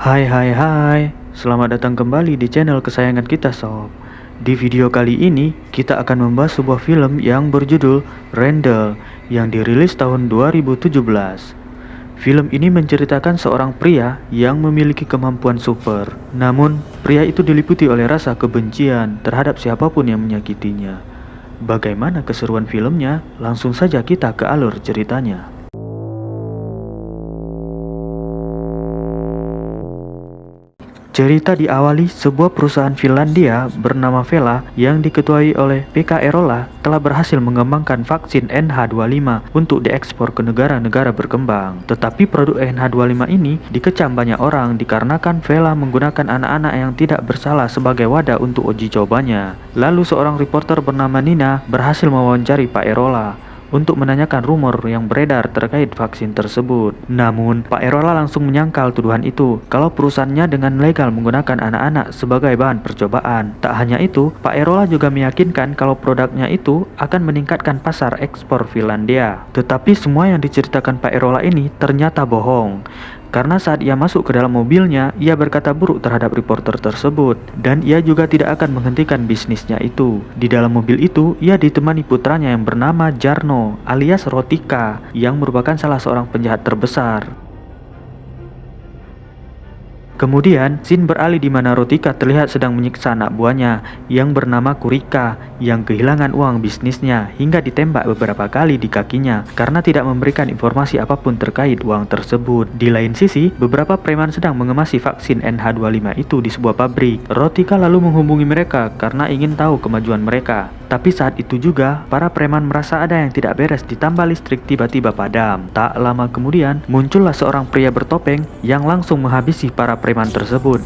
Hai hai hai, selamat datang kembali di channel kesayangan kita sob. Di video kali ini kita akan membahas sebuah film yang berjudul Randall yang dirilis tahun 2017. Film ini menceritakan seorang pria yang memiliki kemampuan super. Namun, pria itu diliputi oleh rasa kebencian terhadap siapapun yang menyakitinya. Bagaimana keseruan filmnya? Langsung saja kita ke alur ceritanya. Cerita diawali sebuah perusahaan Finlandia bernama Vela yang diketuai oleh PK Erola telah berhasil mengembangkan vaksin NH25 untuk diekspor ke negara-negara berkembang. Tetapi produk NH25 ini dikecam banyak orang dikarenakan Vela menggunakan anak-anak yang tidak bersalah sebagai wadah untuk uji cobanya. Lalu seorang reporter bernama Nina berhasil mewawancari Pak Erola untuk menanyakan rumor yang beredar terkait vaksin tersebut. Namun, Pak Erola langsung menyangkal tuduhan itu kalau perusahaannya dengan legal menggunakan anak-anak sebagai bahan percobaan. Tak hanya itu, Pak Erola juga meyakinkan kalau produknya itu akan meningkatkan pasar ekspor Finlandia. Tetapi semua yang diceritakan Pak Erola ini ternyata bohong. Karena saat ia masuk ke dalam mobilnya, ia berkata buruk terhadap reporter tersebut. Dan ia juga tidak akan menghentikan bisnisnya itu. Di dalam mobil itu, ia ditemani putranya yang bernama Jarno alias Rotika, yang merupakan salah seorang penjahat terbesar. Kemudian, scene beralih di mana Rotika terlihat sedang menyiksa anak buahnya yang bernama Kurika yang kehilangan uang bisnisnya hingga ditembak beberapa kali di kakinya karena tidak memberikan informasi apapun terkait uang tersebut. Di lain sisi, beberapa preman sedang mengemasi vaksin NH25 itu di sebuah pabrik. Rotika lalu menghubungi mereka karena ingin tahu kemajuan mereka. Tapi saat itu juga, para preman merasa ada yang tidak beres ditambah listrik tiba-tiba padam. Tak lama kemudian, muncullah seorang pria bertopeng yang langsung menghabisi para preman tersebut.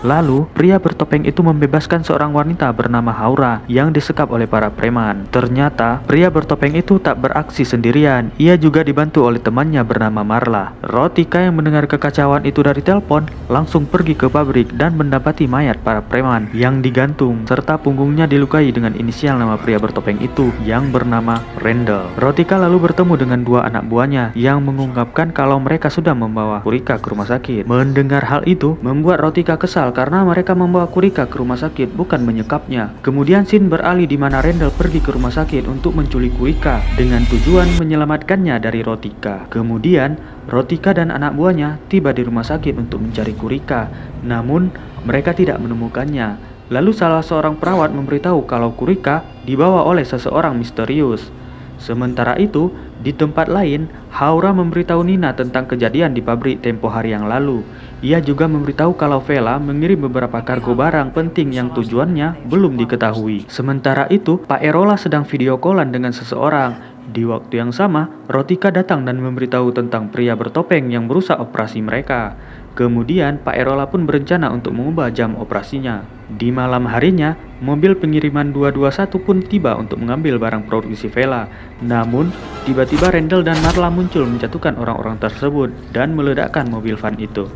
Lalu, pria bertopeng itu membebaskan seorang wanita bernama Haura yang disekap oleh para preman. Ternyata, pria bertopeng itu tak beraksi sendirian. Ia juga dibantu oleh temannya bernama Marla. Rotika yang mendengar kekacauan itu dari telepon, langsung pergi ke pabrik dan mendapati mayat para preman yang digantung, serta punggungnya dilukai dengan inisial nama pria bertopeng itu yang bernama Randall. Rotika lalu bertemu dengan dua anak buahnya yang mengungkapkan kalau mereka sudah membawa Kurika ke rumah sakit. Mendengar hal itu, membuat Rotika kesal karena mereka membawa Kurika ke rumah sakit bukan menyekapnya. Kemudian scene beralih di mana Randall pergi ke rumah sakit untuk menculik Kurika dengan tujuan menyelamatkannya dari Rotika. Kemudian Rotika dan anak buahnya tiba di rumah sakit untuk mencari Kurika, namun mereka tidak menemukannya. Lalu salah seorang perawat memberitahu kalau Kurika dibawa oleh seseorang misterius. Sementara itu, di tempat lain, Haura memberitahu Nina tentang kejadian di pabrik tempo hari yang lalu. Ia juga memberitahu kalau Vela mengirim beberapa kargo barang penting yang tujuannya belum diketahui. Sementara itu, Pak Erola sedang video callan dengan seseorang. Di waktu yang sama, Rotika datang dan memberitahu tentang pria bertopeng yang merusak operasi mereka. Kemudian, Pak Erola pun berencana untuk mengubah jam operasinya. Di malam harinya, mobil pengiriman 221 pun tiba untuk mengambil barang produksi Vela. Namun, tiba-tiba Randall dan Marla muncul menjatuhkan orang-orang tersebut dan meledakkan mobil van itu.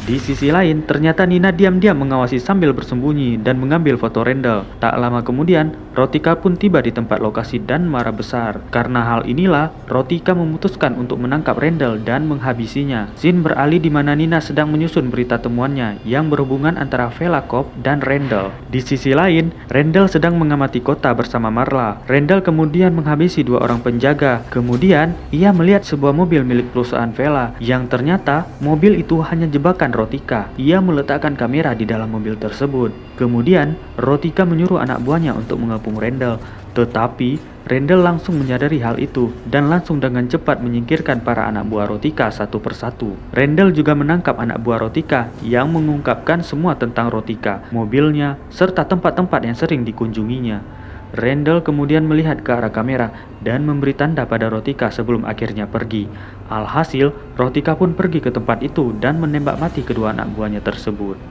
Di sisi lain, ternyata Nina diam-diam mengawasi sambil bersembunyi dan mengambil foto Randall. Tak lama kemudian, Rotika pun tiba di tempat lokasi dan marah besar. Karena hal inilah, Rotika memutuskan untuk menangkap Randall dan menghabisinya. Scene beralih di mana Nina sedang menyusun berita temuannya yang berhubungan antara Vela Cop dan Randall. Di sisi lain, Randall sedang mengamati kota bersama Marla. Randall kemudian menghabisi dua orang penjaga. Kemudian, ia melihat sebuah mobil milik perusahaan Vela yang ternyata mobil itu hanya jebakan Rotika. Ia meletakkan kamera di dalam mobil tersebut. Kemudian, Rotika menyuruh anak buahnya untuk mengepung Randall. Tetapi, Randall langsung menyadari hal itu dan langsung dengan cepat menyingkirkan para anak buah Rotika satu persatu. Randall juga menangkap anak buah Rotika yang mengungkapkan semua tentang Rotika, mobilnya, serta tempat-tempat yang sering dikunjunginya. Randall kemudian melihat ke arah kamera dan memberi tanda pada Rotika sebelum akhirnya pergi. Alhasil, Rotika pun pergi ke tempat itu dan menembak mati kedua anak buahnya tersebut.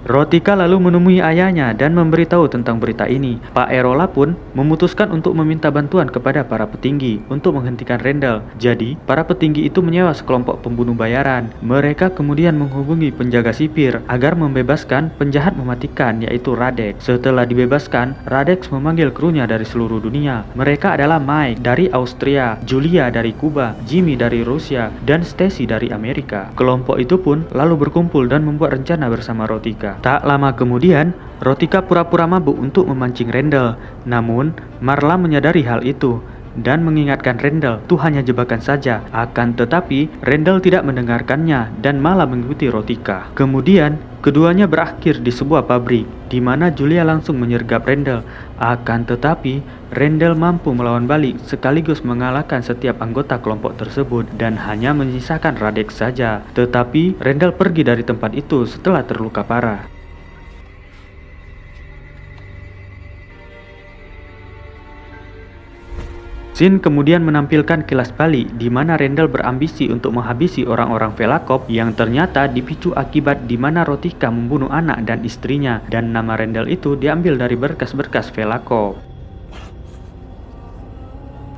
Rotika lalu menemui ayahnya dan memberitahu tentang berita ini. Pak Erola pun memutuskan untuk meminta bantuan kepada para petinggi untuk menghentikan Rendel. Jadi, para petinggi itu menyewa sekelompok pembunuh bayaran. Mereka kemudian menghubungi penjaga sipir agar membebaskan penjahat mematikan, yaitu Radex. Setelah dibebaskan, Radex memanggil krunya dari seluruh dunia. Mereka adalah Mike dari Austria, Julia dari Kuba, Jimmy dari Rusia, dan Stacy dari Amerika. Kelompok itu pun lalu berkumpul dan membuat rencana bersama Rotika. Tak lama kemudian, Rotika pura-pura mabuk untuk memancing Rendel. Namun, Marla menyadari hal itu dan mengingatkan Rendel itu hanya jebakan saja. Akan tetapi, Rendel tidak mendengarkannya dan malah mengikuti Rotika. Kemudian, keduanya berakhir di sebuah pabrik, di mana Julia langsung menyergap Rendel. Akan tetapi, Rendel mampu melawan balik sekaligus mengalahkan setiap anggota kelompok tersebut dan hanya menyisakan Radex saja. Tetapi, Rendel pergi dari tempat itu setelah terluka parah. Shin kemudian menampilkan kilas balik di mana Rendel berambisi untuk menghabisi orang-orang Velakov yang ternyata dipicu akibat di mana Rotika membunuh anak dan istrinya, dan nama Rendel itu diambil dari berkas-berkas Velakov.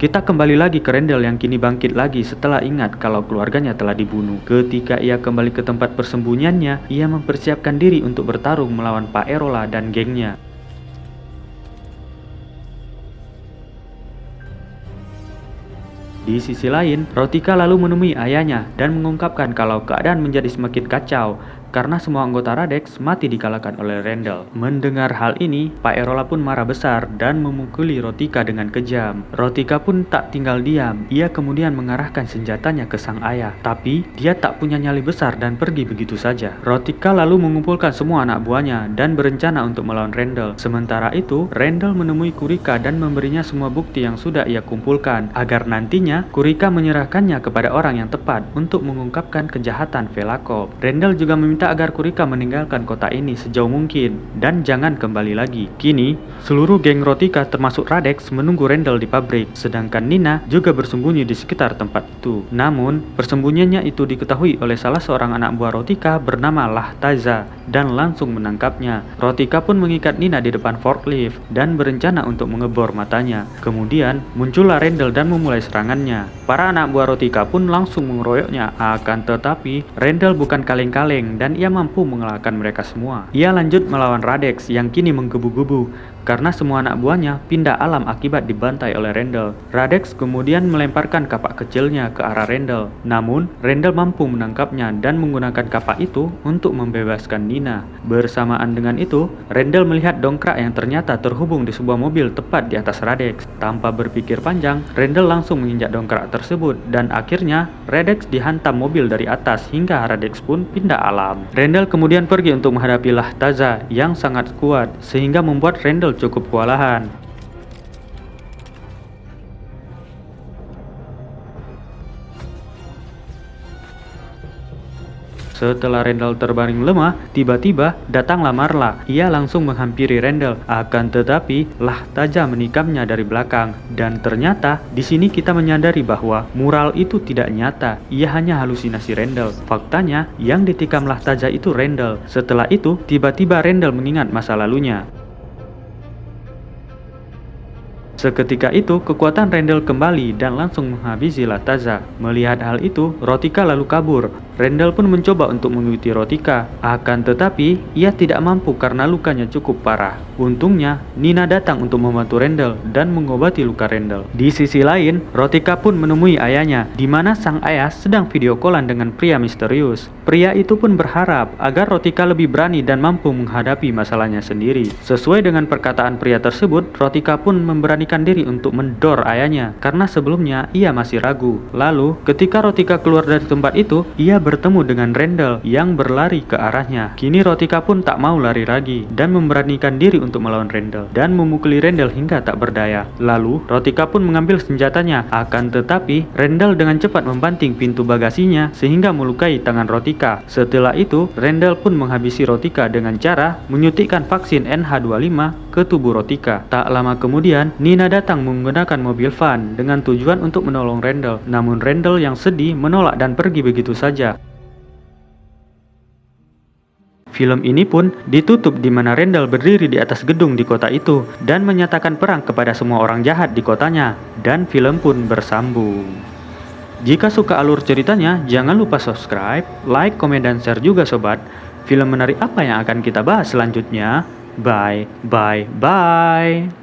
Kita kembali lagi ke Rendel yang kini bangkit lagi setelah ingat kalau keluarganya telah dibunuh. Ketika ia kembali ke tempat persembunyiannya, ia mempersiapkan diri untuk bertarung melawan Pak Erola dan gengnya. Di sisi lain, Rotika lalu menemui ayahnya dan mengungkapkan kalau keadaan menjadi semakin kacau karena semua anggota Radex mati dikalahkan oleh Rendel. Mendengar hal ini, Pak Erola pun marah besar dan memukuli Rotika dengan kejam. Rotika pun tak tinggal diam, ia kemudian mengarahkan senjatanya ke sang ayah. Tapi, dia tak punya nyali besar dan pergi begitu saja. Rotika lalu mengumpulkan semua anak buahnya dan berencana untuk melawan Rendel. Sementara itu, Rendel menemui Kurika dan memberinya semua bukti yang sudah ia kumpulkan, agar nantinya Kurika menyerahkannya kepada orang yang tepat untuk mengungkapkan kejahatan Velakov. Rendel juga meminta agar Kurika meninggalkan kota ini sejauh mungkin dan jangan kembali lagi. Kini, seluruh geng Rotika termasuk Radex menunggu Rendel di pabrik, sedangkan Nina juga bersembunyi di sekitar tempat itu. Namun, persembunyiannya itu diketahui oleh salah seorang anak buah Rotika bernama Lahtaza dan langsung menangkapnya. Rotika pun mengikat Nina di depan forklift dan berencana untuk mengebor matanya. Kemudian, muncullah Rendel dan memulai serangannya. Para anak buah Rotika pun langsung mengeroyoknya, akan tetapi Rendel bukan kaleng-kaleng dan ia mampu mengalahkan mereka semua. Ia lanjut melawan Radex yang kini menggebu-gebu karena semua anak buahnya pindah alam akibat dibantai oleh Rendel. Radex kemudian melemparkan kapak kecilnya ke arah Rendel. Namun, Rendel mampu menangkapnya dan menggunakan kapak itu untuk membebaskan Nina. Bersamaan dengan itu, Rendel melihat dongkrak yang ternyata terhubung di sebuah mobil tepat di atas Radex. Tanpa berpikir panjang, Rendel langsung menginjak dongkrak tersebut dan akhirnya Radex dihantam mobil dari atas hingga Radex pun pindah alam. Rendel kemudian pergi untuk menghadapi Lahtaza yang sangat kuat sehingga membuat Rendel cukup kewalahan. Setelah Rendel terbaring lemah, tiba-tiba datanglah Marla. Ia langsung menghampiri Rendel. Akan tetapi, Lahtaza menikamnya dari belakang. Dan ternyata, di sini kita menyadari bahwa mural itu tidak nyata. Ia hanya halusinasi Rendel. Faktanya, yang ditikam Lahtaza itu Rendel. Setelah itu, tiba-tiba Rendel mengingat masa lalunya. Seketika itu, kekuatan Rendel kembali dan langsung menghabisi Lahtaza. Melihat hal itu, Rotika lalu kabur. Rendel pun mencoba untuk mengikuti Rotika. Akan tetapi, ia tidak mampu karena lukanya cukup parah. Untungnya, Nina datang untuk membantu Rendel dan mengobati luka Rendel. Di sisi lain, Rotika pun menemui ayahnya, di mana sang ayah sedang video callan dengan pria misterius. Pria itu pun berharap agar Rotika lebih berani dan mampu menghadapi masalahnya sendiri. Sesuai dengan perkataan pria tersebut, Rotika pun memberanikan diri untuk mendor ayahnya karena sebelumnya ia masih ragu. Lalu, ketika Rotika keluar dari tempat itu, ia bertemu dengan Rendel yang berlari ke arahnya. Kini Rotika pun tak mau lari lagi dan memberanikan diri untuk melawan Rendel dan memukuli Rendel hingga tak berdaya. Lalu, Rotika pun mengambil senjatanya. Akan tetapi, Rendel dengan cepat membanting pintu bagasinya sehingga melukai tangan Rotika. Setelah itu, Rendel pun menghabisi Rotika dengan cara menyuntikkan vaksin NH25 ke tubuh Rotika. Tak lama kemudian, Nina datang menggunakan mobil van dengan tujuan untuk menolong Rendel. Namun Rendel yang sedih menolak dan pergi begitu saja. Film ini pun ditutup di mana Randall berdiri di atas gedung di kota itu dan menyatakan perang kepada semua orang jahat di kotanya, dan film pun bersambung. Jika suka alur ceritanya, jangan lupa subscribe, like, komen, dan share juga sobat. Film menarik apa yang akan kita bahas selanjutnya? Bye, bye, bye.